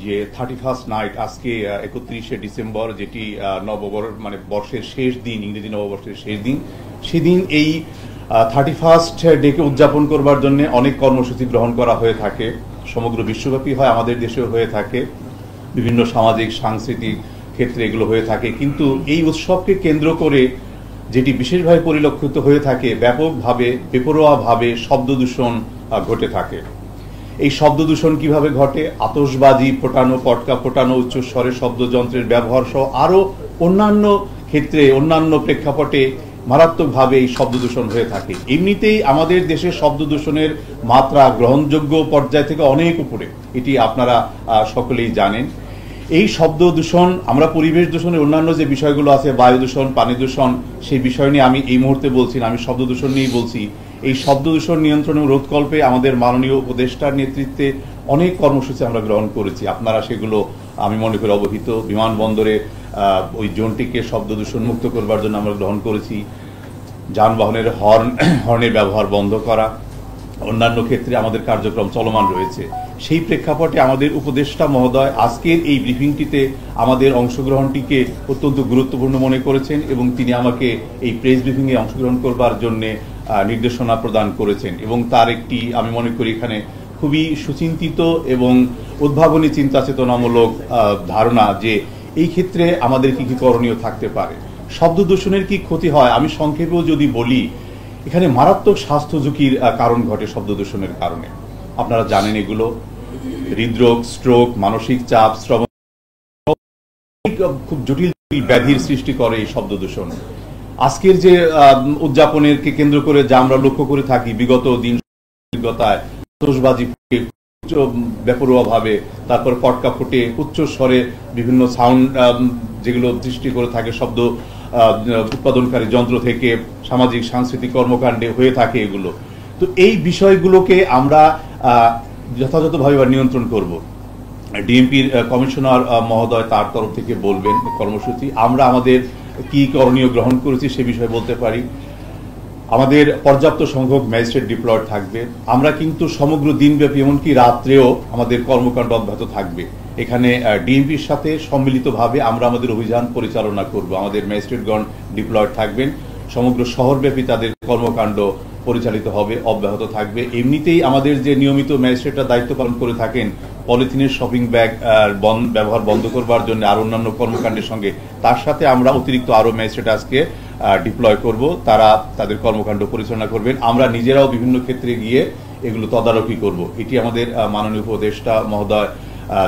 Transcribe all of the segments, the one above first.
যে 31st night আজকে 31শে December, যেটি বর্ষের শেষ দিন, ইংরেজি নববর্ষের শেষ দিন, সেদিন এই 31st ডেকে উদযাপন করবার জন্য অনেক কর্মসূচি গ্রহণ করা হয়ে থাকে। সমগ্র বিশ্বব্যাপী হয়, আমাদের দেশেও হয়ে থাকে, বিভিন্ন সামাজিক সাংস্কৃতিক ক্ষেত্রে এগুলো হয়ে থাকে। কিন্তু এই উৎসবকে কেন্দ্র করে যেটি বিশেষভাবে পরিলক্ষিত হয়ে থাকে, ব্যাপকভাবে বেপরোয়াভাবে শব্দ দূষণ ঘটে থাকে। এই শব্দ দূষণ কিভাবে ঘটে? আতশবাজি ফোটানো, পটকা ফোটানো, উচ্চস্বরে শব্দযন্ত্রের ব্যবহার সহ আরো অন্যান্য ক্ষেত্রে, অন্যান্য প্রেক্ষাপটে মারাত্মকভাবে এই শব্দ দূষণ হয়ে থাকে। এমনিতেই আমাদের দেশে শব্দ দূষণের মাত্রা গ্রহণযোগ্য পর্যায় থেকে অনেক উপরে, এটি আপনারা সকলেই জানেন। এই শব্দ দূষণ, আমরা পরিবেশ দূষণের অন্যান্য যে বিষয়গুলো আছে, বায়ু দূষণ, পানি দূষণ, সেই বিষয় নিয়ে আমি এই মুহূর্তে বলছি না, আমি শব্দ দূষণ নিয়েই বলছি। এই শব্দ দূষণ নিয়ন্ত্রণ ও রোধকল্পে আমাদের মাননীয় উপদেষ্টার নেতৃত্বে অনেক কর্মসূচি আমরা গ্রহণ করেছি। আপনারা সেগুলো আমি মনে করি অবহিত। বিমানবন্দরে ওই জোনটিকে শব্দ দূষণ মুক্ত করবার জন্য আমরা গ্রহণ করেছি। যানবাহনের হর্নের ব্যবহার বন্ধ করা, অন্যান্য ক্ষেত্রে আমাদের কার্যক্রম চলমান রয়েছে। সেই প্রেক্ষাপটে আমাদের উপদেষ্টা মহোদয় আজকের এই ব্রিফিংটিতে আমাদের অংশগ্রহণটিকে অত্যন্ত গুরুত্বপূর্ণ মনে করেছেন এবং তিনি আমাকে এই প্রেস ব্রিফিংয়ে অংশগ্রহণ করবার জন্য নির্দেশনা প্রদান করেছেন। এবং তার একটি, আমি মনে করি এখানে খুবই সুচিন্তিত এবং উদ্ভাবনী চিন্তা চেতনামূলক ধারণা যে এই ক্ষেত্রে আমাদের কি কি করণীয় থাকতে পারে। শব্দ দূষণের কি ক্ষতি হয় আমি সংক্ষেপেও যদি বলি, এখানে মারাত্মক স্বাস্থ্য ঝুঁকির কারণ ঘটে শব্দ দূষণের কারণে। আপনারা জানেন এগুলো হৃদরোগ, স্ট্রোক, মানসিক চাপ, শ্রবণ, খুব জটিল ব্যাধির সৃষ্টি করে এই শব্দ দূষণ। আজকের যে উদযাপনের কে কেন্দ্র করে যা আমরা লক্ষ্য করে থাকি বিগত দিন, অভিজ্ঞতায় আতশবাজি বেপরোয়া ভাবে, তারপর পটকা ফুটে উচ্চ স্বরে বিভিন্ন সাউন্ড যেগুলো সৃষ্টি করে থাকে শব্দ উৎপাদনকারী যন্ত্র থেকে সামাজিক সাংস্কৃতিক কর্মকাণ্ডে হয়ে থাকে এগুলো। তো এই বিষয়গুলোকে আমরা যথাযথভাবে নিয়ন্ত্রণ করব। ডিএমপির কমিশনার মহোদয় তার তরফ থেকে বলবেন কর্মসূচি। আমরা আমাদের কি করণীয় গ্রহণ করেছি সে বিষয়ে বলতে পারি। আমাদের পর্যাপ্ত সংখ্যক ম্যাজিস্ট্রেট ডিপ্লয়েড থাকবে। আমরা কিন্তু সমগ্র দিনব্যাপী, এমনকি রাত্রেও আমাদের কর্মকাণ্ড অব্যাহত থাকবে। এখানে ডিএমপির সাথে সম্মিলিতভাবে আমরা আমাদের অভিযান পরিচালনা করব। আমাদের ম্যাজিস্ট্রেটগণ ডিপ্লয়েড থাকবেন, সমগ্র শহরব্যাপী তাদের কর্মকাণ্ড পরিচালিত হবে, অব্যাহত থাকবে। এমনিতেই আমাদের যে নিয়মিত ম্যাজিস্ট্রেটরা দায়িত্ব পালন করে থাকেন পলিথিনের শপিং ব্যাগ ব্যবহার বন্ধ করবার জন্য আর অন্যান্য কর্মকাণ্ডের সঙ্গে, তার সাথে আমরা অতিরিক্ত আরো ম্যাজিস্ট্রেট আজকে ডিপ্লয় করব। তারা তাদের কর্মকাণ্ড পরিচালনা করবেন। আমরা নিজেরাও বিভিন্ন ক্ষেত্রে গিয়ে এগুলো তদারকি করব। এটি আমাদের মাননীয় উপদেষ্টা মহোদয়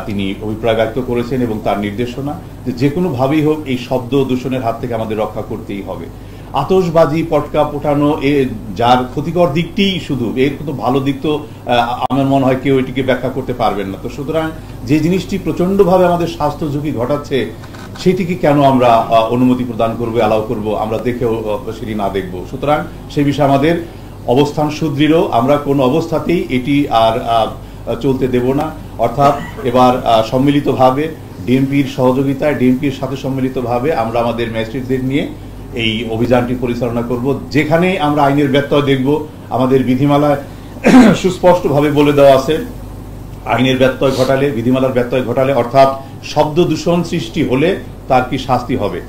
তিনি অভিপ্রায় ব্যক্ত করেছেন এবং তার নির্দেশনা যে কোনোভাবেই হোক এই শব্দ দূষণের হাত থেকে আমাদের রক্ষা করতেই হবে। আতশবাজি, পটকা ফোটানো যার ক্ষতিকর দিকটি শুধু, এর কিন্তু ভালো দিক তো আমার মনে হয় কেউ এটিকে ব্যাখ্যা করতে পারবেন না। তো সুতরাং যে জিনিসটি প্রচন্ডভাবে আমাদের স্বাস্থ্য ঝুঁকি ঘটাচ্ছে সেটিকে কেন আমরা অনুমতি প্রদান করবো, অ্যালাউ করব, আমরা দেখেও সেটি না দেখব। সুতরাং সে বিষয়ে আমাদের অবস্থান সুদৃঢ়। আমরা কোনো অবস্থাতেই এটি আর চলতে দেব না। অর্থাৎ এবার সম্মিলিতভাবে ডিএমপির সহযোগিতায়, ডিএমপির সাথে সম্মিলিতভাবে আমরা আমাদের ম্যাজিস্ট্রেটদের নিয়ে এই অভিযানটি পরিচালনা করব। যেখানে আমরা আইনের ব্যত্যয় দেখব, আমাদের বিধিমালায় সুস্পষ্টভাবে বলে দেওয়া আছে আইনের ব্যত্যয় ঘটালে, বিধিমালার ব্যত্যয় ঘটালে, অর্থাৎ শব্দ দূষণ সৃষ্টি হলে তার কি শাস্তি হবে।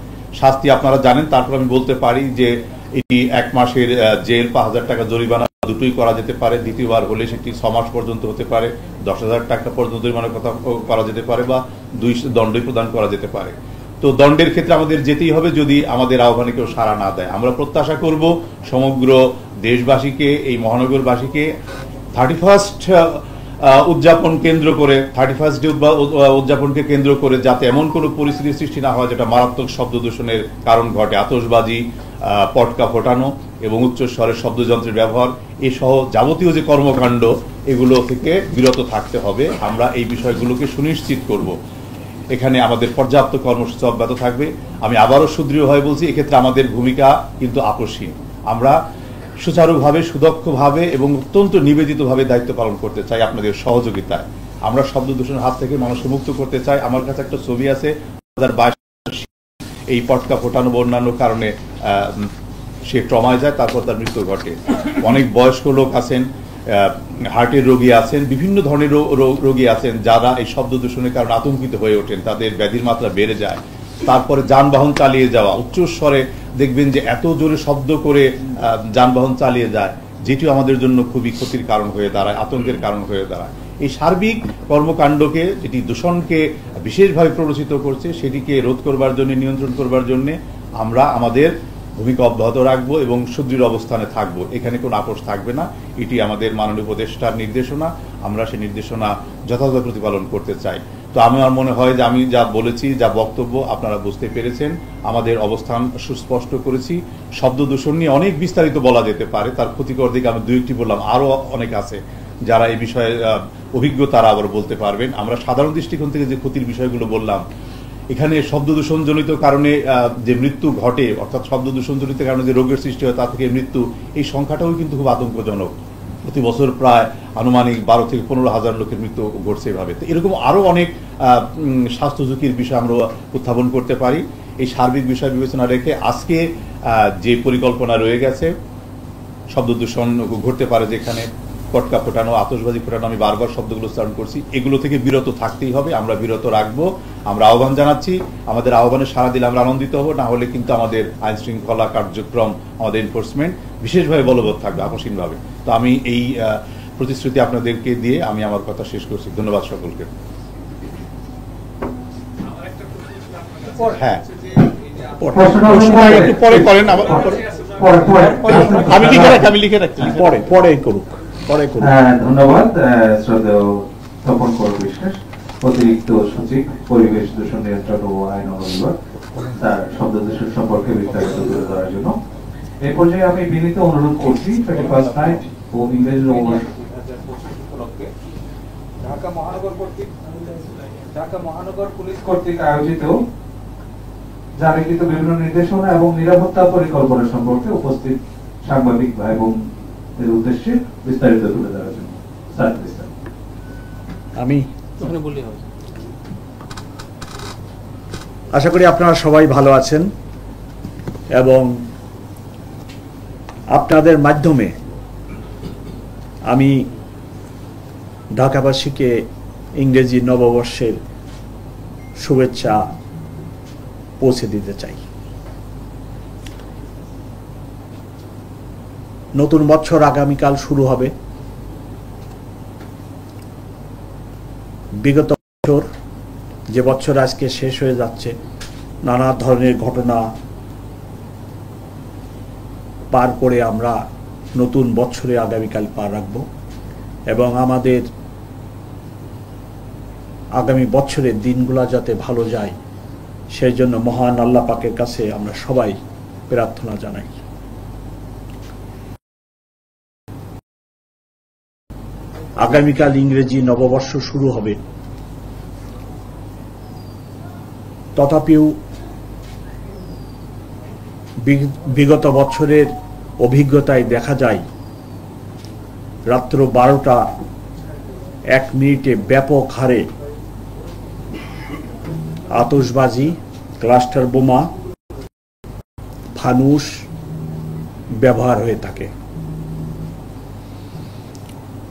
শাস্তি আপনারা জানেন। তারপর আমি বলতে পারি যে এটি 1 মাসের জেল, 5,000 টাকা জরিমানা, দুটোই করা যেতে পারে। দ্বিতীয়বার হলে সেটি 6 মাস পর্যন্ত হতে পারে, 10,000 টাকা পর্যন্ত জরিমানার কথা করা যেতে পারে, বা 2 দণ্ডই প্রদান করা যেতে পারে। তো দণ্ডের ক্ষেত্রে আমাদের যেতেই হবে যদি আমাদের আহ্বানে কেউ সাড়া না দেয়। আমরা প্রত্যাশা করব সমগ্র দেশবাসীকে, এই মহানগরবাসীকে 31st উদযাপন কেন্দ্র করে, 31st ডে উদযাপনকে কেন্দ্র করে যাতে এমন কোনো পরিস্থিতির সৃষ্টি না হয় যেটা মারাত্মক শব্দ দূষণের কারণ ঘটে। আতশবাজি, পটকা ফোটানো এবং উচ্চস্বরের শব্দযন্ত্রের ব্যবহার এসহ যাবতীয় যে কর্মকাণ্ড, এগুলো থেকে বিরত থাকতে হবে। আমরা এই বিষয়গুলোকে সুনিশ্চিত করব। এখানে আমাদের পর্যাপ্ত কর্মসূচি অব্যাহত থাকবে। আমি আবারও সুদৃঢ়ভাবে বলছি, এক্ষেত্রে আমাদের ভূমিকা কিন্তু আপোষহীন। আমরা সুচারুভাবে, সুদক্ষভাবে এবং অত্যন্ত নিবেদিতভাবে দায়িত্ব পালন করতে চাই আপনাদের সহযোগিতায়। আমরা শব্দ দূষণের হাত থেকে মানুষকে মুক্ত করতে চাই। আমার কাছে একটা ছবি আছে 2022 এই পটকা ফোটানো বা অন্যান্য কারণে সে ট্রমায় যায়, তারপর তার মৃত্যু ঘটে। অনেক বয়স্ক লোক আছেন, হার্টের রোগী আছেন, বিভিন্ন ধরনের রোগী আছেন যারা এই শব্দ দূষণের কারণে আতঙ্কিত হয়ে ওঠেন, তাদের ব্যাধির মাত্রা বেড়ে যায়। তারপরে যানবাহন চালিয়ে যাওয়া, উচ্চস্বরে দেখবেন যে এত জোরে শব্দ করে যানবাহন চালিয়ে যায়, যেটি আমাদের জন্য খুবই ক্ষতির কারণ হয়ে দাঁড়ায়, আতঙ্কের কারণ হয়ে দাঁড়ায়। এই সার্বিক কর্মকাণ্ডকে, যেটি দূষণকে বিশেষভাবে প্ররোচিত করছে, সেটিকে রোধ করবার জন্য, নিয়ন্ত্রণ করবার জন্য আমরা আমাদের ভূমিকা অব্যাহত রাখবো এবং সুদৃঢ় অবস্থানে থাকবো। এখানে কোনো আপোষ থাকবে না। এটি আমাদের মাননীয় উপদেষ্টার নির্দেশনা, আমরা সেই নির্দেশনা যথাযথ প্রতিপালন করতে চাই। তো আমার মনে হয় যে আমি যা বলেছি, যা বক্তব্য আপনারা বুঝতে পেরেছেন, আমাদের অবস্থান সুস্পষ্ট করেছি। শব্দ দূষণ নিয়ে অনেক বিস্তারিত বলা যেতে পারে, তার ক্ষতিকর দিকে আমি দুই একটি বললাম, আরও অনেক আছে যারা এই বিষয়ে অভিজ্ঞ, তারা আবার বলতে পারবেন। আমরা সাধারণ দৃষ্টিকোণ থেকে যে ক্ষতির বিষয়গুলো বললাম, এখানে শব্দ দূষণজনিত কারণে যে মৃত্যু ঘটে, অর্থাৎ শব্দ দূষণজনিত কারণে যে রোগের সৃষ্টি হয় তা থেকে মৃত্যু, এই সংখ্যাটাও কিন্তু খুব আতঙ্কজনক। প্রতি বছর প্রায় আনুমানিক 12 থেকে 15,000 লোকের মৃত্যু ঘটছে এভাবে। তো এরকম আরও অনেক স্বাস্থ্য ঝুঁকির বিষয় আমরা উত্থাপন করতে পারি। এই সার্বিক বিষয় বিবেচনা রেখে আজকে যে পরিকল্পনা রয়ে গেছে, শব্দ দূষণ ঘটতে পারে যেখানে পটকা ফোটানো, আতশবাজি ফোটানো, আমি বারবার শব্দগুলো উচ্চারণ করছি, এগুলো থেকে বিরত থাকতেই হবে। আমরা বিরত রাখবো, আমরা আহ্বান জানাচ্ছি। আমাদের আহ্বানে সাড়া দিলে আমরা আনন্দিত হব, না হলে কিন্তু আমাদের আইন শৃঙ্খলা কার্যক্রম, আমাদের এনফোর্সমেন্ট বিশেষভাবে বলবৎ থাকবে, আকস্মিকভাবে। তো আমি এই প্রতিশ্রুতি আপনাদেরকে দিয়ে আমি আমার কথা শেষ করছি। ধন্যবাদ সকলকে। হ্যাঁ, একটু পরে করেন, আমি লিখে রাখছি, পরে করুক। ধন্যবাদ শ্রদ্ধেয় তপন কর বিশ্বাস, অতিরিক্ত সচিব, পরিবেশ দূষণ নিয়ন্ত্রণ ও আইন বিভাগ, তার শব্দ দূষণ সম্পর্কে বিস্তারিত তুলে ধরার জন্য। এই পর্যায়ে আমি বিনীত অনুরোধ করছি 21st নাইট ও ইংরেজি ঢাকা মহানগর পুলিশ কর্তৃক আয়োজিত জারিকৃত বিভিন্ন নির্দেশনা এবং নিরাপত্তা পরিকল্পনা সম্পর্কে উপস্থিত সাংবাদিক ভাই বোন এর উদ্দেশ্যে বিস্তারিত তুলে ধরার জন্য। আমি আশা করি আপনারা সবাই ভালো আছেন এবং আপনাদের মাধ্যমে আমি ঢাকাবাসীকে ইংরেজি নববর্ষের শুভেচ্ছা পৌঁছে দিতে চাই। নতুন বছর আগামীকাল শুরু হবে। বিগত বছর, যে বছর আজকে শেষ হয়ে যাচ্ছে, নানা ধরনের ঘটনা পার করে আমরা নতুন বছরে আগামীকাল পা রাখব এবং আমাদের আগামী বছরের দিনগুলো যাতে ভালো যায় সেই জন্য মহান আল্লাহ পাকের কাছে আমরা সবাই প্রার্থনা জানাই। আগামীকাল ইংরেজি নববর্ষ শুরু হবে, তথাপিও বিগত বছরের অভিজ্ঞতায় দেখা যায় রাত্র 12:01 ব্যাপক হারে আতশবাজি, ক্লাস্টার বোমা, ফানুস ব্যবহার হয়ে থাকে।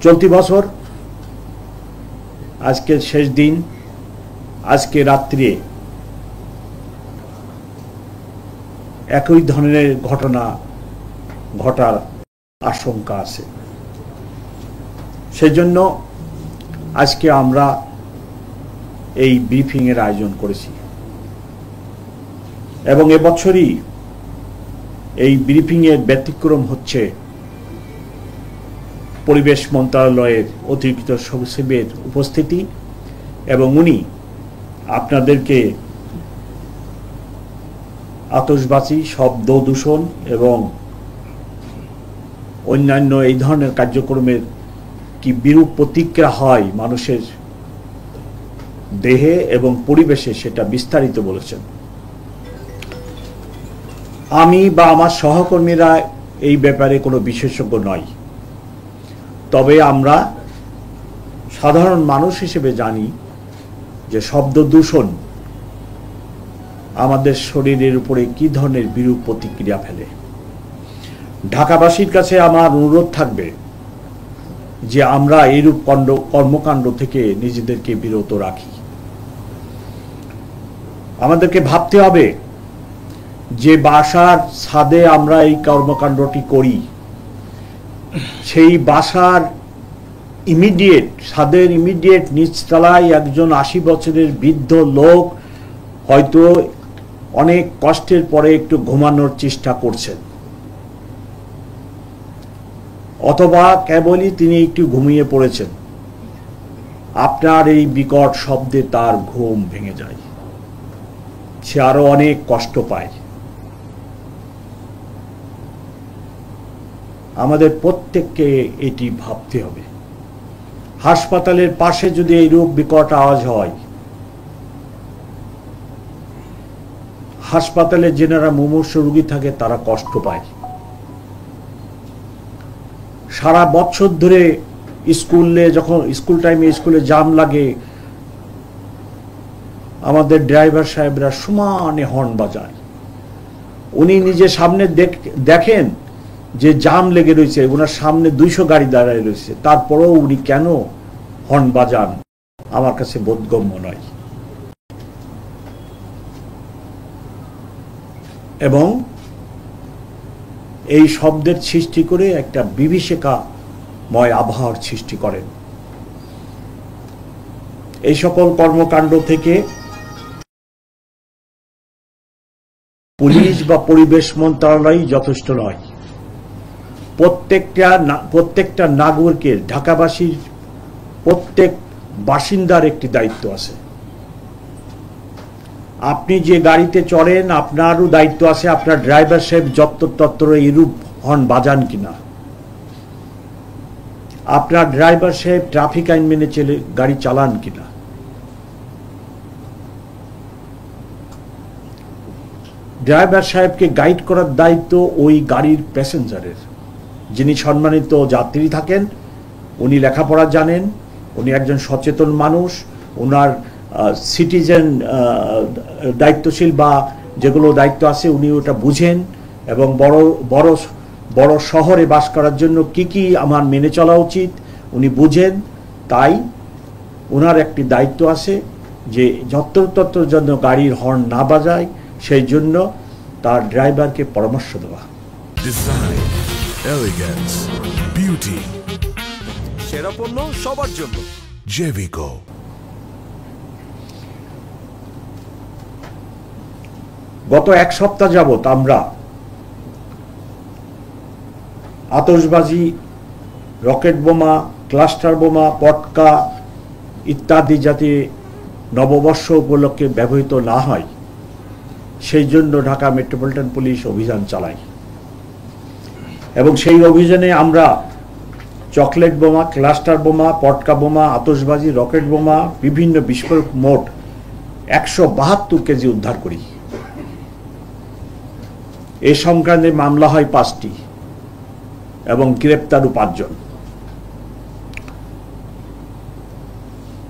চলতি বছর আজকের শেষ দিন, আজকে রাত্রে একই ধরনের ঘটনা ঘটার আশঙ্কা আছে। সেজন্য আজকে আমরা এই ব্রিফিং এর আয়োজন করেছি এবং এবছরই এই ব্রিফিং এর ব্যতিক্রম হচ্ছে পরিবেশ মন্ত্রণালয়ের অতিরিক্ত সচিবের উপস্থিতি এবং উনি আপনাদেরকে আতশবাজি, শব্দ দূষণ এবং অন্যান্য এই ধরনের কার্যক্রমের কি বিরূপ প্রতিক্রিয়া হয় মানুষের দেহে এবং পরিবেশে, সেটা বিস্তারিত বলেছেন। আমি বা আমার সহকর্মীরা এই ব্যাপারে কোনো বিশেষজ্ঞ নয়, তবে আমরা সাধারণ মানুষ হিসেবে জানি যে শব্দ দূষণ আমাদের শরীরের উপরে কি ধরনের বিরূপ প্রতিক্রিয়া ফেলে। ঢাকাবাসীর কাছে আমার অনুরোধ থাকবে যে আমরা এইরূপ কর্মকাণ্ড থেকে নিজেদেরকে বিরত রাখি। আমাদেরকে ভাবতে হবে যে বাসার ছাদে আমরা এই কর্মকাণ্ডটি করি, সেই বাসার ছাদের ইমিডিয়েট নিচতলায় একজন 80 বছরের বৃদ্ধ লোক হয়তো অনেক কষ্টের পরে একটু ঘুমানোর চেষ্টা করছেন, অথবা কেবলই তিনি একটু ঘুমিয়ে পড়েছেন। আপনার এই বিকট শব্দে তার ঘুম ভেঙে যায়, সে আরো অনেক কষ্ট পায়। আমাদের প্রত্যেককে এটি ভাবতে হবে। হাসপাতালের পাশে যদি এইরূপ বিকট আওয়াজ হয়, হাসপাতালে যেনারা মুমূর্ষু রোগী থাকে তারা কষ্ট পায়। সারা বছর ধরে যখন স্কুল টাইমে স্কুলে জ্যাম লাগে, আমাদের ড্রাইভার সাহেবরা সমানে হর্ন বাজায়। উনি নিজে সামনে দেখেন যে জ্যাম লেগে রয়েছে, ওনার সামনে 200 গাড়ি দাঁড়ায় রয়েছে, তারপরেও উনি কেন হর্ন বাজান আমার কাছে বোধগম্য নয়। এবং এই শব্দের সৃষ্টি করে একটা বিভীষিকাময় আবহাওয়ার সৃষ্টি করেন। এই সকল কর্মকাণ্ড থেকে পুলিশ বা পরিবেশ মন্ত্রণালয় যথেষ্ট নয়। প্রত্যেকটা নাগরিকের, ঢাকাবাসীর প্রত্যেক বাসিন্দার একটি দায়িত্ব আছে। আপনি যে গাড়িতে চড়েন আপনারও দায়িত্ব আছে আপনার ড্রাইভার সাহেব যত্র এরূপ হর্ন বাজান কিনা, আপনার ড্রাইভার সাহেব ট্রাফিক আইন মেনে গাড়ি চালান কিনা। ড্রাইভার সাহেবকে গাইড করার দায়িত্ব ওই গাড়ির প্যাসেঞ্জারের। যিনি সম্মানিত যাত্রী থাকেন, উনি লেখাপড়া জানেন, উনি একজন সচেতন মানুষ, ওনার সিটিজেন দায়িত্বশীল বা যেগুলো দায়িত্ব আছে উনি ওটা বুঝেন, এবং বড় শহরে বাস করার জন্য কি আমার মেনে চলা উচিত উনি বুঝেন। তাই ওনার একটি দায়িত্ব আছে যে যত্র জন্য গাড়ির হর্ন না বাজায়, সেই জন্য তার ড্রাইভারকে পরামর্শ দেওয়া। ডিজাইন, এলিগেন্স, বিউটি, সেরা পণ্য সবার জন্য জেভিকো। গত 1 সপ্তাহ যাবত আমরা আতশবাজি, রকেট বোমা, ক্লাস্টার বোমা, পটকা ইত্যাদি যাতে নববর্ষ উপলক্ষে ব্যবহৃত না হয় সেই জন্য ঢাকা মেট্রোপলিটন পুলিশ অভিযান চালায়। এবং সেই অভিযানে আমরা চকলেট বোমা, ক্লাস্টার বোমা, পটকা বোমা, আতশবাজি, রকেট বোমা, বিভিন্ন বিস্ফোরক মোট 172 কেজি উদ্ধার করি। এই সংক্রান্তে মামলা হয় 5টি এবং গ্রেপ্তারও 5 জন।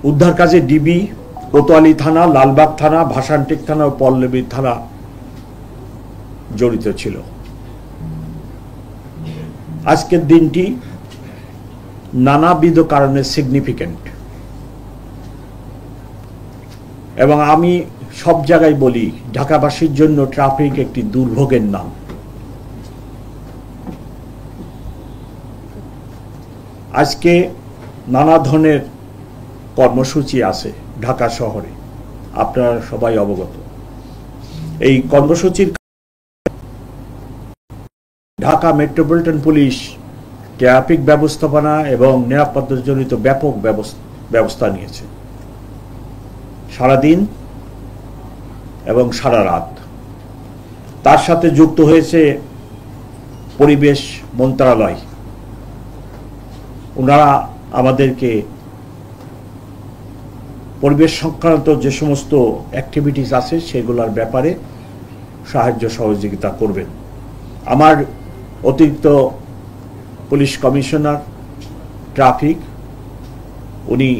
উদ্ধার কাজে ডিবি, কোতোয়ালি থানা, লালবাগ থানা, ভাসানটেক থানা ও পল্লবী থানা জড়িত ছিল। আজকের দিনটি নানাবিধ কারণে সিগনিফিক্যান্ট, এবং আমি সব জায়গায় বলি ঢাকাবাসীর জন্য ট্রাফিক একটি দুর্ভোগের নাম। আজকে নানা ধরনের কর্মসূচি আছে ঢাকা শহরে, আপনারা সবাই অবগত। এই কর্মসূচির ঢাকা মেট্রোপলিটন পুলিশ ট্রাফিক ব্যবস্থাপনা এবং নিরাপত্তাজনিত ব্যাপক ব্যবস্থা নিয়েছে। সারাদিন এবং সারা রাত। তার সাথে যুক্ত হয়েছে পরিবেশ মন্ত্রণালয়। ওনারা আমাদেরকে পরিবেশ সংক্রান্ত যে সমস্ত অ্যাক্টিভিটিস আছে সেগুলোর ব্যাপারে সাহায্য সহযোগিতা করবেন। আমার অতিরিক্ত পুলিশ কমিশনার ট্রাফিক, উনি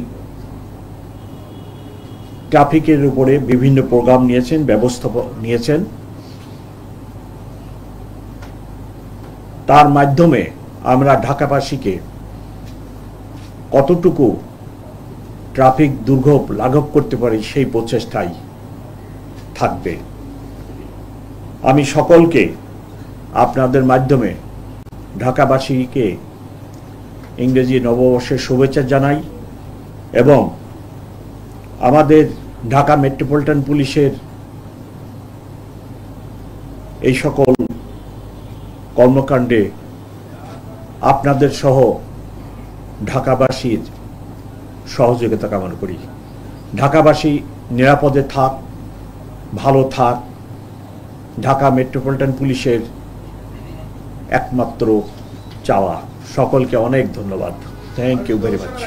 ট্রাফিকের উপরে বিভিন্ন প্রোগ্রাম নিয়েছেন, ব্যবস্থা নিয়েছেন। তার মাধ্যমে আমরা ঢাকাবাসীকে কতটুকু ট্রাফিক দুর্ভোগ লাঘব করতে পারি সেই প্রচেষ্টাই থাকবে। আমি সকলকে আপনাদের মাধ্যমে ঢাকাবাসীকে ইংরেজি নববর্ষের শুভেচ্ছা জানাই এবং আমাদের ঢাকা মেট্রোপলিটন পুলিশের এই সকল কর্মকাণ্ডে আপনাদের সহ ঢাকাবাসীর সহযোগিতা কামনা করি। ঢাকাবাসী নিরাপদে থাক, ভালো থাক, ঢাকা মেট্রোপলিটন পুলিশের একমাত্র চাওয়া। সকলকে অনেক ধন্যবাদ। Thank you very much.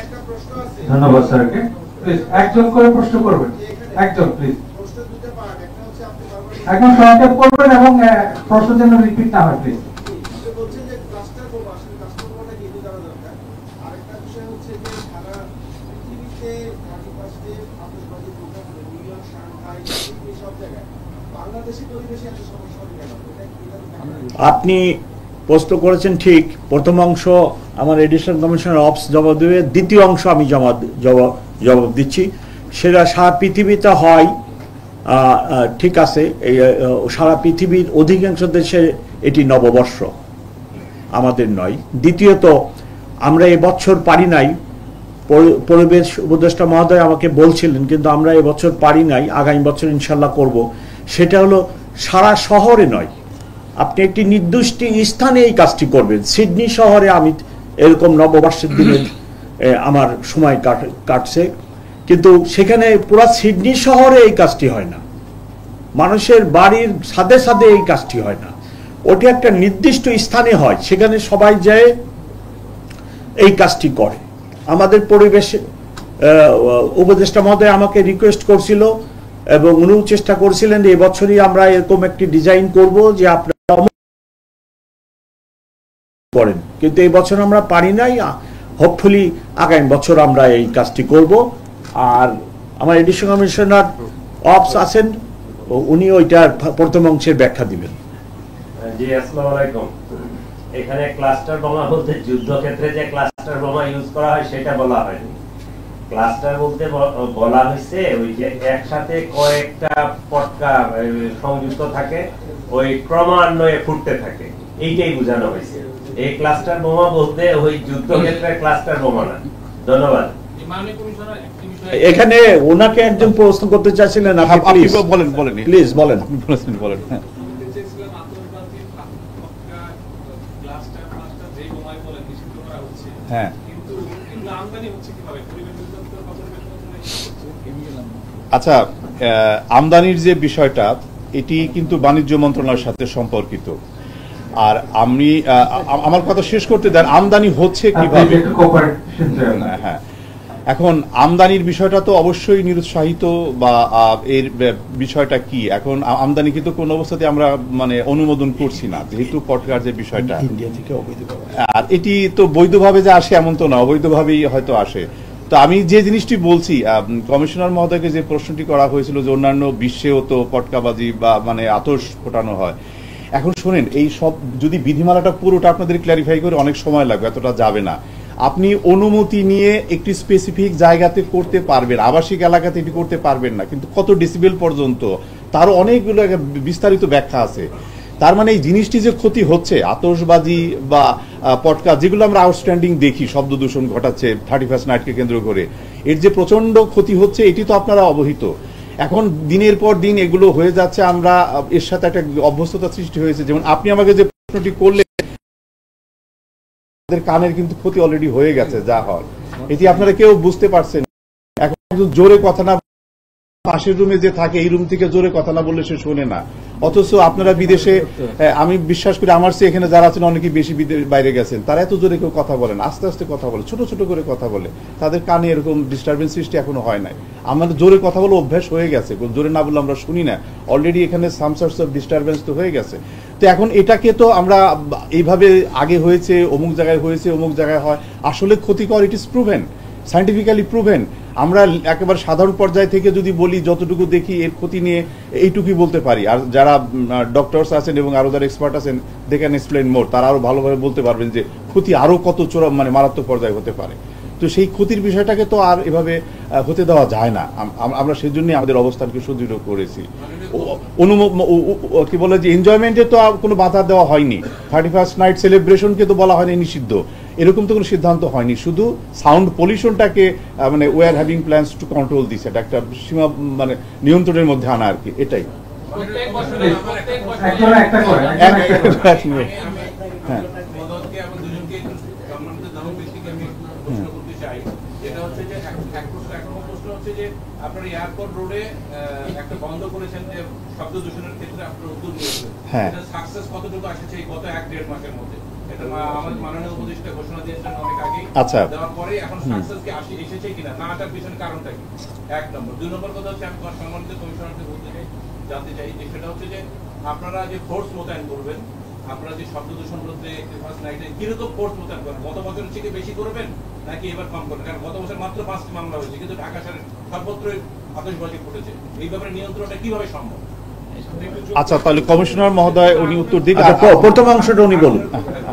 ধন্যবাদ স্যারকে। প্লিজ একজন করে প্রশ্ন করবেন, একজন প্লিজ এখন সংক্ষেপ করবেন এবং প্রশ্ন যেন রিপিট না হয় প্লিজ। আপনি প্রশ্ন করেছেন ঠিক। প্রথম অংশ আমার এডিশনাল কমিশনার অফিস জবাব দেবে, দ্বিতীয় অংশ আমি জবাব দিচ্ছি। সেটা সারা পৃথিবীতে হয়, ঠিক আছে। সারা পৃথিবীর অধিকাংশ দেশে এটি নববর্ষ, আমাদের নয়। দ্বিতীয়ত, আমরা এবছর পারি নাই, পরিবেশ উপদেষ্টা মহোদয় আমাকে বলছিলেন, কিন্তু আমরা এবছর পারি নাই, আগামী বছর ইনশাল্লাহ করব। সেটা হলো সারা শহরে নয়, আপনি একটি নির্দিষ্ট স্থানে এই কাজটি করবেন। সিডনি শহরে আমি এরকম নববর্ষের দিনে আমার সময় কাটছে, কিন্তু সেখানে পুরা সিডনি শহরে এই কাজটি হয় না, মানুষের বাড়ির ছাদে ছাদে এই কাজটি হয় না। ওটি একটা নির্দিষ্ট স্থানে হয়, সেখানে সবাই যায় এই কাজটি করে। আমাদের পরিবেশ উপদেষ্টা মহোদয় আমাকে রিকোয়েস্ট করছিল এবং উনিও চেষ্টা করছিলেন যে এবছরই আমরা এরকম একটি ডিজাইন করব যে আপনারা করেন, কিন্তু এই বছর আমরা পারি নাই। হোপফুলি আগামী বছর আমরা এই কাজটি করব। আর আমার এডিশনাল কমিশনার অফিস আছেন, উনি ওইটার প্রথম অংশের ব্যাখ্যা দিবেন। জি, আসসালামু আলাইকুম। এখানে ক্লাস্টার বোমা বলতে যুদ্ধক্ষেত্রে যে ক্লাস্টার বোমা ইউজ করা হয় সেটা বলা হয়নি। ক্লাস্টার বলতে বলা হয়েছে ওই যে একসাথে কয়েকটা পটকা সংযুক্ত থাকে, ওই ক্রমান্বয়ে ফুটতে থাকে, এইটাই বোঝানো হয়েছে। এই ক্লাস্টার বোমা বলতে ওই যুদ্ধক্ষেত্রের ক্লাস্টার বোমা না। ধন্যবাদ। এখানে ওনাকে একজন প্রশ্ন করতে চাইছিলেন, আপনি বলেন প্লিজ বলেন। বলেন। হ্যাঁ, আচ্ছা, আমদানির যে বিষয়টা, এটি কিন্তু বাণিজ্য মন্ত্রণালয়ের সাথে সম্পর্কিত। আর আমি আমার কথা শেষ করতে দেন। আমদানি হচ্ছে কিভাবে? হ্যাঁ, এখন আমদানির বিষয়টা তো অবশ্যই নিরুৎসাহিত, বা এর বিষয়টা কি, এখন আমদানি কিন্তু কোন অবস্থাতে আমরা মানে অনুমোদন করছি না, যেহেতু পটকার যে বিষয়টা ইন্ডিয়া থেকে অবৈধভাবে, আর এটি তো বৈধভাবে যে আসে এমন তো না, অবৈধভাবেই হয়তো আসে। তো আমি যে জিনিসটি বলছি, কমিশনার মহোদয়কে যে প্রশ্নটি করা হয়েছিল যে অন্যান্য বিশ্বেও তো পটকাবাজি বা মানে আতশ ফোটানো হয়। এখন শোনেন, এই সব যদি বিধিমালাটা পুরোটা আপনাদের ক্ল্যারিফাই করে অনেক সময় লাগবে, এতটা যাবে না। আপনি অনুমতি নিয়ে একটি স্পেসিফিক জায়গাতে করতে পারবেন, আবাসিক এলাকাতে এটি করতে পারবেন না, কিন্তু কত ডেসিবেল পর্যন্ত তারও অনেকগুলো বিস্তারিত ব্যাখ্যা আছে। তার মানে এই জিনিসটি যে ক্ষতি হচ্ছে, আতশবাজি বা পটকা যেগুলো আমরা আউটস্ট্যান্ডিং দেখি, শব্দ দূষণ ঘটাচ্ছে 31st নাইটকে কেন্দ্র করে, এর যে প্রচন্ড ক্ষতি হচ্ছে এটি তো আপনারা অবহিত। এখন দিনের পর দিন এগুলো হয়ে যাচ্ছে, আমরা এর সাথে একটা অভ্যস্ততা সৃষ্টি হয়েছে। যেমন আপনি আমাকে যে প্রশ্নটি করলেন, কানের কিন্তু ক্ষতি অলরেডি হয়ে গেছে, যা হয় এটি আপনারা কেউ বুঝতে পারছেন। এখন জোরে কথা না, পাশের রুমে যে থাকে এই রুম থেকে জোরে কথা না বললে সে শোনে না। অথচ আপনারা বিদেশে, আমি বিশ্বাস করি আমার চেয়ে এখানে যারা আছেন অনেকে বেশি বাইরে গেছেন, তারা এত জোরে কেউ কথা বলেন, আস্তে আস্তে কথা বলে, ছোট ছোট করে কথা বলে, তাদের কানে এরকম ডিস্টারবেন্স সৃষ্টি এখনো হয় নাই। আমাদের জোরে কথা বলে অভ্যাস হয়ে গেছে, জোরে না বললে আমরা শুনি না, অলরেডি এখানে সাম সর্টস অফ ডিস্টারবেন্স তো হয়ে গেছে। তো এখন এটাকে তো আমরা এইভাবে আগে হয়েছে, অমুক জায়গায় হয়েছে, অমুক জায়গায় হয়, আসলে ক্ষতিকর, it is proven, scientifically proven. আমরা একেবারে সাধারণ পর্যায় থেকে যদি বলি, যতটুকু দেখি এর ক্ষতি নিয়ে এইটুকুই বলতে পারি। আর যারা ডক্টরস আছেন এবং আরো যারা এক্সপার্ট আছেন, দে ক্যান এক্সপ্লেইন মোর, তারা আরো ভালোভাবে বলতে পারবেন যে ক্ষতি আরো কত চূড়া মানে মারাত্মক পর্যায়ে হতে পারে। তো সেই ক্ষতির বিষয়টাকে তো আর এভাবে হতে দেওয়া যায় না। আমরা সেজন্যই আমাদের অবস্থানকে সুদৃঢ় করেছি। কি বলে যে এনজয়মেন্টে তো কোনো বাধা দেওয়া হয়নি, 31st নাইট সেলিব্রেশনকে তো বলা হয়নি নিষিদ্ধ, এরকম তো কোনো সিদ্ধান্ত হয়নি। শুধু সাউন্ড পলিউশনটাকে মানে we are having plans to control this, এটা একটা সীমা মানে নিয়ন্ত্রণের মধ্যে আনা আর কি, এটাই। হ্যাঁ, আপনার এয়ারপোর্ট রোডে একটা বন্ধ করেছেন যে শব্দ দূষণের ক্ষেত্রে আপনার উদ্যোগ নিয়েছেন, এটা সাকসেস কতটুকু আসছে গত 1-1.5 মাসের মধ্যে? এটা আমাদের মাননীয় উপদেষ্টা ঘোষণা দিয়েছেন অনেক আগেই, দেওয়ার পরে এখন সাকসেস কি এসেছে কিনা, না আসার পিছনে কারণটা কি? 1 নম্বর। 2 নম্বর কথা হচ্ছে আমি সম্মানিত কমিশনারকে জানতে চাই যে সেটা হচ্ছে যে আপনারা যে ফোর্স মোতায়েন করবেন, আপনারা যে শব্দ দূষণ রোধে ফার্স্ট নাইটে কিরকম ফোর্স মোতায়েন করবেন? গত বছরের থেকে বেশি করবেন নাকি এবার কম করবেন? কারণ গত বছর মাত্র 5টি মামলা হয়েছে, কিন্তু ঢাকা শহরে সর্বত্রই আতশবাজি ফুটেছে। এই ব্যাপারে নিয়ন্ত্রণটা কিভাবে সম্ভব? আচ্ছা, তাহলে কমিশনার মহোদয় উনি উত্তর দিক। প্রথম অংশটা উনি বলুন,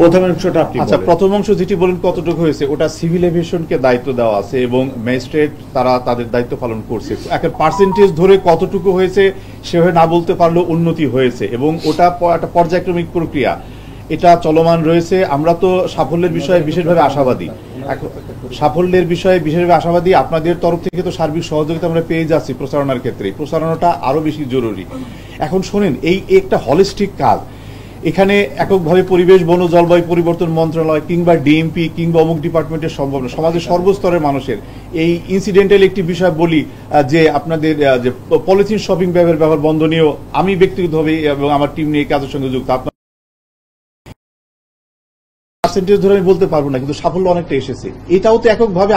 প্রথম অংশটা আপনি। আচ্ছা, প্রথম অংশ যেটি বলেন কতটুকু হয়েছে, ওটা সিভিল এভিয়েশনকে দায়িত্ব দেওয়া আছে এবং ম্যাজিস্ট্রেট তারা তাদের দায়িত্ব পালন করছে। একটা পার্সেন্টেজ ধরে কতটুকু হয়েছে সেভাবে না বলতে পারলেও উন্নতি হয়েছে এবং ওটা একটা পর্যায়ক্রমিক প্রক্রিয়া, এটা চলমান রয়েছে। আমরা তো সাফল্যের বিষয়ে বিশেষভাবে আশাবাদী, সাফল্যের বিষয়ে বিশেষভাবে আশাবাদী। আপনাদের তরফ থেকে তো সার্বিক সহযোগিতা আমরা পেয়ে যাচ্ছি প্রচারণার ক্ষেত্রে, প্রচারণাটা আরো বেশি জরুরি। এখন শোনেন, এই একটা হলিস্টিক কাজ, এখানে এককভাবে পরিবেশ, বন, জলবায়ু পরিবর্তন মন্ত্রণালয় কিংবা ডিএমপি কিংবা অমুক ডিপার্টমেন্টের সম্ভব না। সমাজের সর্বস্তরের মানুষের এই ইনসিডেন্টাল একটি বিষয় বলি যে আপনাদের যে পলিথিন শপিং ব্যাগের ব্যবহার বন্ধনীয়, আমি ব্যক্তিগতভাবে এবং আমার টিম নিয়ে কাজের সঙ্গে যুক্ত। আপনার পার্সেন্টেজ ধরে আমি বলতে পারবো না, কিন্তু সাফল্য অনেকটা এসেছে। এটাও তো এককভাবে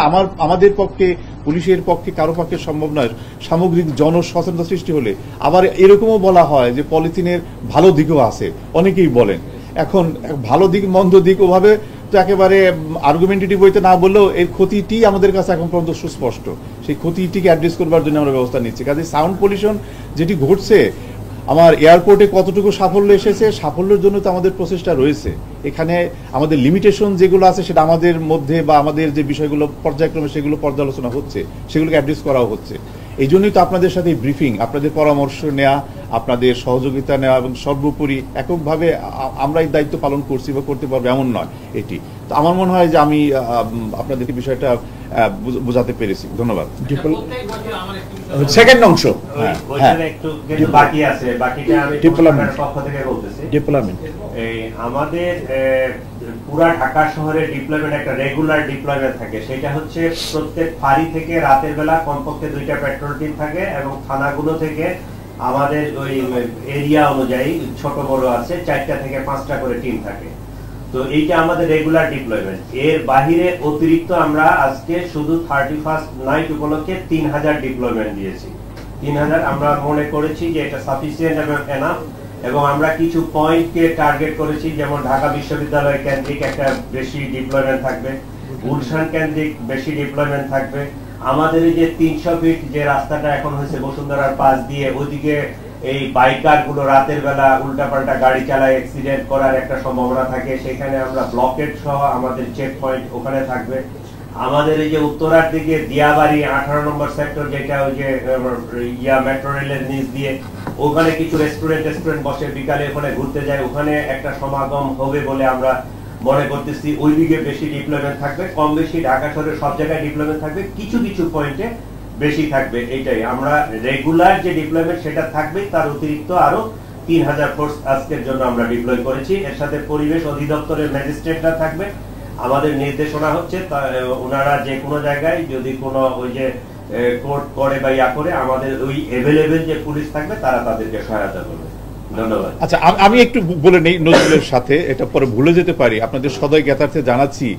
আমাদের পক্ষে, পুলিশের পক্ষে, কারো পক্ষে সম্ভব নয়। সামগ্রিক জনসচেতনতা সৃষ্টি হলে, আবার এরকমও বলা হয় যে পলিথিনের ভালো দিকও আছে, অনেকেই বলেন। এখন ভালো দিক মন্দ দিক ওভাবে তো একেবারে আর্গুমেন্টেটিভ বইতে না বললেও এর ক্ষতিটি আমাদের কাছে এখন পর্যন্ত সুস্পষ্ট। সেই ক্ষতিটিকে অ্যাড্রেস করবার জন্য আমরা ব্যবস্থা নিচ্ছি। কাজে সাউন্ড পলিউশন যেটি ঘটছে, আমার এয়ারপোর্টে কতটুকু সাফল্য এসেছে, সাফল্যের জন্য তো আমাদের প্রচেষ্টা রয়েছে। এখানে আমাদের লিমিটেশন যেগুলো আছে সেটা আমাদের মধ্যে বা আমাদের যে বিষয়গুলো পর্যায়ক্রমে সেগুলো পর্যালোচনা হচ্ছে, সেগুলোকে অ্যাড্রেস করাও হচ্ছে। এই জন্যই তো আপনাদের সাথে ব্রিফিং, আপনাদের পরামর্শ নেওয়া, আপনাদের সহযোগিতা নেওয়া এবং সর্বোপরি এককভাবে আমরা এই দায়িত্ব পালন করছি বা করতে পারবো এমন নয় এটি। তো আমার মনে হয় যে আমি আপনাদেরকে বিষয়টা বোঝাতে পেরেছি। ধন্যবাদ। সেকেন্ড অংশ একটু বাকি আছে, বাকিটা আমি পক্ষ থেকে বলতেছি। ডিপ্লয়মেন্ট এই আমাদের পুরা ঢাকা শহরে ডিপ্লয়মেন্ট একটা রেগুলার ডিপ্লয়মেন্ট থাকে, সেটা হচ্ছে প্রত্যেক ফাঁড়ি থেকে রাতের বেলা কমপক্ষে 2টা পেট্রোল টিম থাকে এবং থানাগুলো থেকে আমাদের ওই এরিয়া অনুযায়ী ছোট বড় আছে 4টা থেকে 5টা করে টিম থাকে। তো এইটা আমাদের রেগুলার ডিপ্লয়মেন্ট। এর বাহিরে অতিরিক্ত আমরা আজকে শুধু 31st নাইট উপলক্ষে 3000 ডিপ্লয়মেন্ট দিয়েছি। 3000 আমরা মনে করেছি যে এটা সাফিসিয়েন্ট এবং এনাফ, এবং আমরা কিছু পয়েন্টকে টার্গেট করেছি, যেমন ঢাকা বিশ্ববিদ্যালয় কেন্দ্রিক একটা বেশি ডিপ্লয়মেন্ট থাকবে, গুলশান কেন্দ্রিক বেশি ডিপ্লয়মেন্ট থাকবে। আমাদের এই যে 300 ফিট যে রাস্তাটা এখন হয়েছে বসুন্ধরার পাশ দিয়ে, ওইদিকে এই বাইকার গুলো রাতের বেলা উল্টাপাল্টা গাড়ি চালায় অ্যাক্সিডেন্ট করার একটা সম্ভাবনা থাকে, সেখানে আমরা ব্লকেট সহ আমাদের চেক পয়েন্ট ওখানে থাকবে। আমাদের এই যে উত্তরার দিকে দিয়াবাড়ি 18 নম্বর সেক্টর, যেটা ওই যে মেট্রো রেলের নিচ দিয়ে, ওখানে কিছু রেস্টুরেন্ট বসে, বিকালে ওখানে ঘুরতে যায়, ওখানে একটা সমাগম হবে বলে আমরা মনে করতেছি। ওইদিকে বেশি ডিপ্লয়মেন্ট থাকবে, কম বেশি ঢাকা শহরের সব জায়গায় ডিপ্লয়মেন্ট থাকবে, কিছু কিছু পয়েন্টে বেশি থাকবে। এইটাই আমরা রেগুলার যে ডিপ্লয়মেন্ট সেটা থাকবে, তার অতিরিক্ত আরো 3000 ফোর্স আজকের জন্য আমরা ডিপ্লয় করেছি। এর সাথে পরিবেশ অধিদপ্তরের ম্যাজিস্ট্রেটরা থাকবে। আমাদের নির্দেশনা হচ্ছে ওনারা যে কোনো জায়গায় যদি কোনো ওই যে কোর্ট করে বা ইয়া করে, আমাদের ওই এভেলেবেল যে পুলিশ থাকবে তারা তাদেরকে সহায়তা করবে। ধন্যবাদ। আচ্ছা, আমি একটু বলে নেই নজরুলের সাথে, এটা পরে ভুলে যেতে পারি। আপনাদের সদয় জ্ঞাতার্থে জানাচ্ছি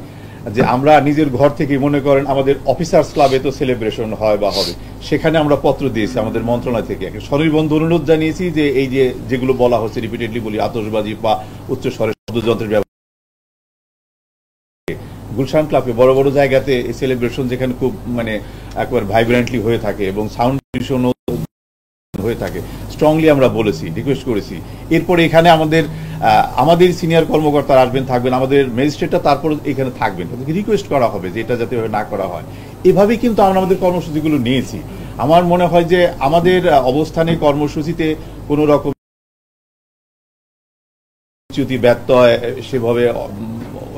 যে আমরা নিজের ঘর থেকে মনে করেন আমাদের অফিসার্স ক্লাবে তো সেলিব্রেশন হয় বা হবে, সেখানে আমরা পত্র দিয়েছি আমাদের মন্ত্রণালয় থেকে, স্বনির্বন্ধ অনুরোধ জানিয়েছি যে এই যে যেগুলো বলা হচ্ছে রিপিটেডলি বলি, আতশবাজি বা উচ্চ স্বরে শব্দযন্ত্রের ব্যবহার, গুলশান ক্লাবে বড় বড় জায়গাতে এই সেলিব্রেশন যেখানে খুব মানে একবার ভাইব্রেন্টলি হয়ে থাকে এবং সাউন্ড পলিউশন হয়ে থাকে স্ট্রংলি আমরা বলেছি, রিকোয়েস্ট করেছি। এরপরে এখানে আমাদের সিনিয়র কর্মকর্তারা আসবেন, থাকবেন, আমাদের ম্যাজিস্ট্রেটরা তারপর এখানে থাকবেন, তাদেরকে রিকোয়েস্ট করা হবে যে এটা যাতে না করা হয়। এভাবেই কিন্তু আমরা আমাদের কর্মসূচিগুলো নিয়েছি। আমার মনে হয় যে আমাদের অবস্থানে কর্মসূচিতে কোনো রকম ব্যত্যয় সেভাবে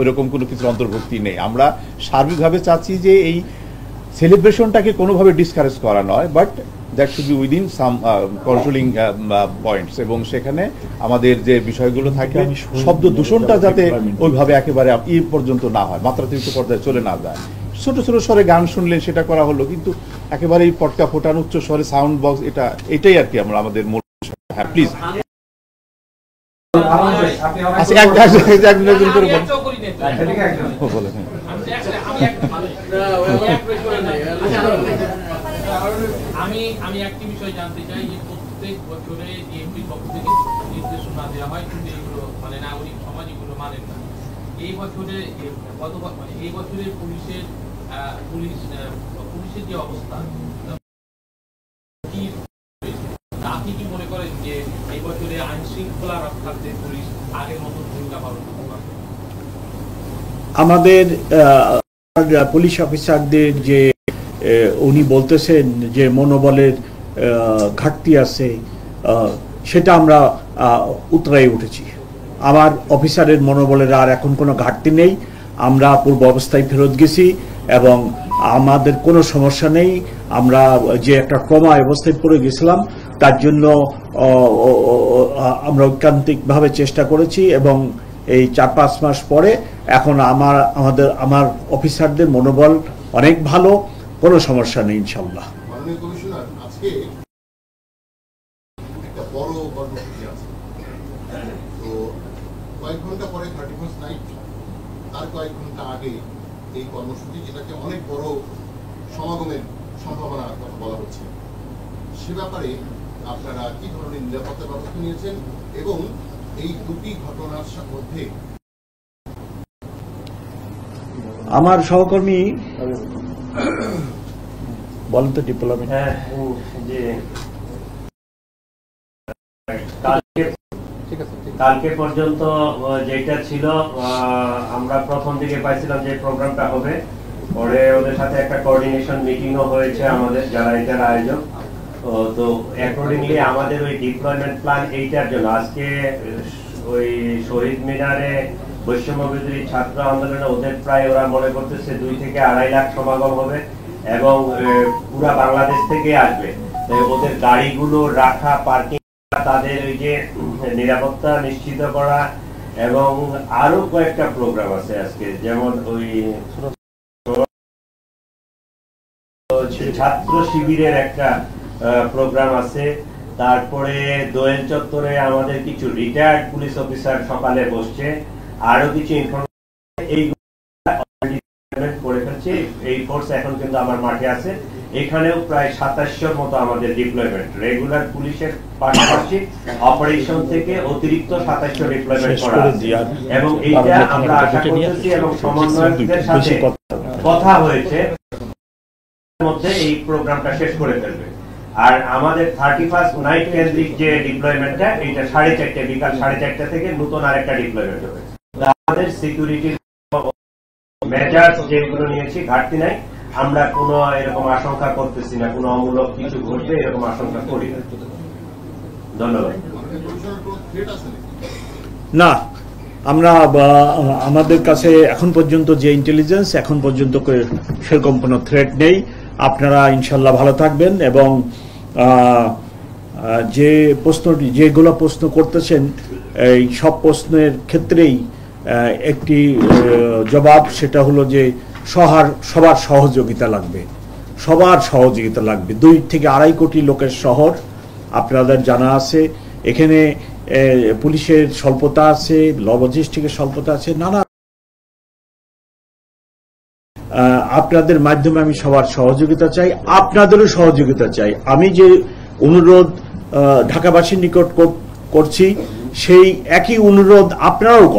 ওইরকম কোনো কিছুর অন্তর্ভুক্তি নেই। আমরা সার্বিকভাবে চাচ্ছি যে এই সেলিব্রেশনটাকে কোনোভাবে ডিসকারেজ করা নয়, but that should be within some controlling points, এবং সেখানে আমাদের যে বিষয়গুলো থাকে শব্দ দূষণটা যাতে ওইভাবে একেবারে পর্যন্ত না হয়, মাত্রাতিরিক্ত পর্যায়ে চলে না যায়। ছোট ছোট স্বরে গান শুনলেন সেটা করা হলো, কিন্তু একেবারেই পটকা ফোটান উচ্চ স্বরে সাউন্ড বক্স এটাই আর কি আমরা আমাদের মূল। হ্যাঁ প্লিজ আমি একটি বিষয় জানতে চাই যে প্রত্যেক বছরে ডিএমপির পক্ষ থেকে নির্দেশনা দেওয়া হয়, কিন্তু এগুলো মানে নাগরিক সমাজ এগুলো মানেন না। এই বছরে এই বছরের পুলিশের যে অবস্থা, আপনি কি মনে করেন যে এই বছরে আইন শৃঙ্খলা রক্ষার্থে পুলিশ আগের মতো ভূমিকা পালন করতে পারবে? আমাদের পুলিশ অফিসারদের যে উনি বলতেছেন যে মনোবলের ঘাটতি আছে, সেটা আমরা উতরাই উঠেছি। আমার অফিসারের মনোবলের আর এখন কোনো ঘাটতি নেই, আমরা পূর্ব অবস্থায় ফেরত গেছি এবং আমাদের কোনো সমস্যা নেই। আমরা যে একটা ট্রমা অবস্থায় পড়ে গেছিলাম তার জন্য আমরা ঐকান্তিকভাবে চেষ্টা করেছি এবং এই 4-5 মাস পরে এখন আমার অফিসারদের মনোবল অনেক ভালো, কোনো সমস্যা নেই ইনশাল্লাহ। মাননীয় কমিশনার, আজকে একটা বড় কর্মসূচি আছে, তো কয়েক ঘন্টা পরে 31st নাইট, তার কয়েক ঘন্টা আগে এই কর্মসূচি, যেটাকে অনেক বড় সমাগমের সম্ভাবনার কথা বলা হচ্ছে, সে ব্যাপারে আপনারা কি ধরনের নিরাপত্তা ব্যবস্থা নিয়েছেন এবং এই দুটি ঘটনার মধ্যে? আমার সহকর্মী বলেন তো ডিপ্লোমেট। কালকে পর্যন্ত যেটা ছিল, আমরা প্রথম দিকে পাইছিলাম যে প্রোগ্রামটা হবে, পরে ওদের সাথে একটা কোঅর্ডিনেশন মিটিংও হয়েছে আমাদের যারা এটার আয়োজক। তো অ্যাকর্ডিংলি আমাদের ওই ডিপ্লয়মেন্ট প্ল্যান এইটার জন্য আজকে ওই শহীদ মিনারে বৈষম্য বিরোধী ছাত্র আন্দোলনে ওদের প্রায় ওরা মনে করতেছে 2 থেকে 2.5 লাখ সমাগম হবে এবং পুরা বাংলাদেশ থেকে আসবে। ওদের গাড়িগুলো রাখা, পার্কিং, তাদের ওই যে নিরাপত্তা নিশ্চিত করা এবং আরো কয়েকটা প্রোগ্রাম আছে আজকে, যেমন ওই ছাত্র শিবিরের একটা প্রোগ্রাম আছে, তারপরে দোয়েল চত্বরে আমাদের কিছু রিটায়ার্ড পুলিশ অফিসার সকালে বসছে, আরো কিছু ইনফরমেশন করে ফেলছে। এই ফোর্স এখন কিন্তু আমার মাঠে আছে, এখানেও প্রায় 2700 মতো আমাদের ডিপ্লয়মেন্ট, রেগুলার পুলিশের পাশাপাশি অপারেশন থেকে অতিরিক্ত 2700 ডিপ্লয়মেন্ট করা আছে এবং এইটা আমরা আশা করতেছি এবং সমন্বয়কদের সাথে কথা হয়েছে মধ্যে এই প্রোগ্রামটা শেষ করে ফেলবে। আর আমাদের 31st নাইট কেন্দ্রিক যে ডিপ্লয়মেন্টটা, এটা 4:30 বিকাল 4:30 থেকে নতুন আরেকটা ডিপ্লয়মেন্ট হবে। আমাদের সিকিউরিটি মেজার্স যেগুলো নিয়েছি ঘাটতি নাই, আমরা কোনো এরকম আশঙ্কা করতেছি না, কোনো অমূলক কিছু ঘটবে এরকম আশঙ্কা করি না। ধন্যবাদ। না, আমরা আমাদের কাছে এখন পর্যন্ত যে ইন্টেলিজেন্স, এখন পর্যন্ত সেরকম কোনো থ্রেট নেই। আপনারা ইনশাল্লাহ ভালো থাকবেন এবং যেগুলো প্রশ্ন করতেছেন এই সব প্রশ্নের ক্ষেত্রেই একটি জবাব, সেটা হলো যে সবার সহযোগিতা লাগবে, 2 থেকে 2.5 কোটি লোকের শহর, আপনাদের জানা আছে। এখানে পুলিশের স্বল্পতা আছে, লজিস্টিকের স্বল্পতা আছে, নানা। আপনাদের মাধ্যমে আমি সবার সহযোগিতা চাই, আপনাদেরও সহযোগিতা চাই। আমি যে অনুরোধ ঢাকাবাসীর নিকট করছি, সেই একই অনুরোধ আপনারাও